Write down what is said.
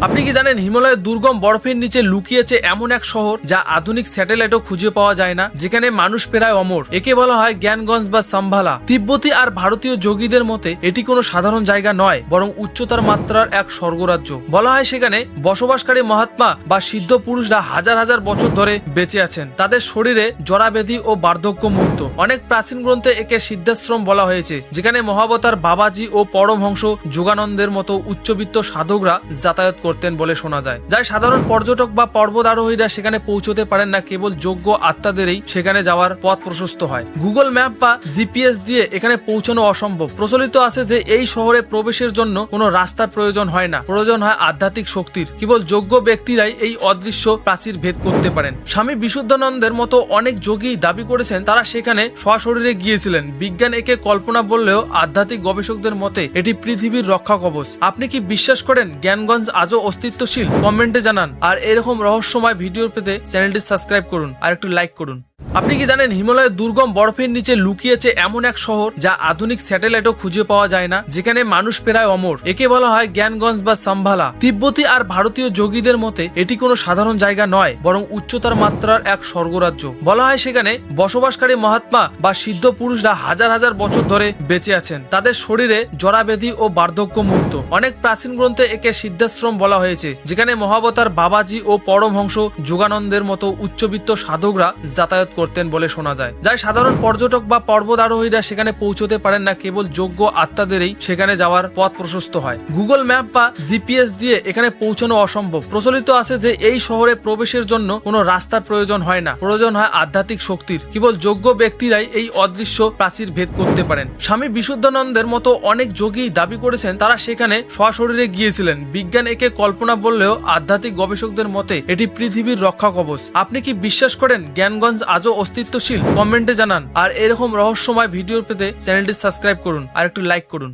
আপনি কি জানেন হিমালয়ের দুর্গম বরফের নিচে লুকিয়েছে এমন এক শহর যা আধুনিক স্যাটেলাইটও খুঁজে পাওয়া যায় না, যেখানে মানুষ প্রায় অমর। একে বলা হয় জ্ঞানগঞ্জ বা সাম্ভালা। তিব্বতী আর ভারতীয় যোগীদের মতে এটি কোনো সাধারণ জায়গা নয়, বরং উচ্চতার মাত্রার এক স্বর্গরাজ্য। বলা হয় সেখানে বসবাসকারী মহাত্মা বা সিদ্ধ পুরুষরা হাজার হাজার বছর ধরে বেঁচে আছেন, তাদের শরীরে জরাব্যাধি ও বার্ধক্য মুক্ত। অনেক প্রাচীন গ্রন্থে একে সিদ্ধাশ্রম বলা হয়েছে, যেখানে মহাবতার বাবাজি ও পরমহংস যোগানন্দের মতো উচ্চবিত্ত সাধকরা যাতায়াত করতেন বলে শোনা যায়। যাই সাধারণ পর্যটক বা পর্বত আরোহীরা সেখানে পৌঁছতে পারেন না, কেবল যোগ্য আত্মাদেরই সেখানে যাওয়ার পথ প্রশস্ত হয়। গুগল ম্যাপ বা জিপিএস দিয়ে এখানে পৌঁছানো অসম্ভব। প্রচলিত আছে যে এই শহরে প্রবেশের জন্য কোনো রাস্তার প্রয়োজন হয় না, প্রয়োজন হয় আধ্যাত্মিক শক্তির। কেবল যোগ্য ব্যক্তিরাই এই অদৃশ্য প্রাচীর ভেদ করতে পারেন। স্বামী বিশুদ্ধানন্দের মতো অনেক যোগী দাবি করেছেন তারা সেখানে সশরীরে গিয়েছিলেন। বিজ্ঞান একে কল্পনা বললেও আধ্যাত্মিক গবেষকদের মতে এটি পৃথিবীর রক্ষা কবচ। আপনি কি বিশ্বাস করেন জ্ঞানগঞ্জ আজও অস্তিত্বশীল? কমেন্টে জানান। আর এরকম রহস্যময় ভিডিও পেতে চ্যানেলটি সাবস্ক্রাইব করুন আর একটু লাইক করুন। আপনি কি জানেন হিমালয়ের দুর্গম বরফের নিচে লুকিয়েছে এমন এক শহর যা আধুনিক স্যাটেলাইটও খুঁজে পাওয়া যায় না, যেখানে মানুষ প্রায় অমর। একে বলা হয় জ্ঞানগঞ্জ বা সাম্ভালা। তিব্বতী আর ভারতীয় যোগীদের মতে এটি কোনো সাধারণ জায়গা নয়, বরং উচ্চতার মাত্রার এক স্বর্গরাজ্য। বলা হয় সেখানে বসবাসকারী মহাত্মা বা সিদ্ধ পুরুষরা হাজার হাজার বছর ধরে বেঁচে আছেন, তাদের শরীরে জরাব্যাধি ও বার্ধক্য মুক্ত। অনেক প্রাচীন গ্রন্থে একে সিদ্ধাশ্রম বলা হয়েছে, যেখানে মহাবতার বাবাজি ও পরমহংস যোগানন্দের মতো উচ্চবিত্ত সাধকরা যাতায়াত করতেন বলে শোনা যায়। যাই সাধারণ পর্যটক বা পর্বত আরোহীরা সেখানে পৌঁছতে পারেন না, কেবল যোগ্য আত্মাদেরই সেখানে যাওয়ার পথ প্রশস্ত হয়। গুগল ম্যাপ বা জিপিএস দিয়ে এখানে পৌঁছানো অসম্ভব। প্রচলিত আছে যে এই শহরে প্রবেশের জন্য কোনো রাস্তার প্রয়োজন হয় না, প্রয়োজন হয় আধ্যাত্মিক শক্তির। কেবল যোগ্য ব্যক্তিরাই এই অদৃশ্য প্রাচীর ভেদ করতে পারেন। স্বামী বিশুদ্ধানন্দের মতো অনেক যোগী দাবি করেছেন তারা সেখানে সশরীরে গিয়েছিলেন। বিজ্ঞান একে কল্পনা বললেও আধ্যাত্মিক গবেষকদের মতে এটি পৃথিবীর রক্ষা কবচ। আপনি কি বিশ্বাস করেন জ্ঞানগঞ্জ আজও অস্তিত্বশীল? কমেন্টে জানান। আর এরকম রহস্যময় ভিডিও পেতে চ্যানেলটি সাবস্ক্রাইব করুন আর একটু লাইক করুন।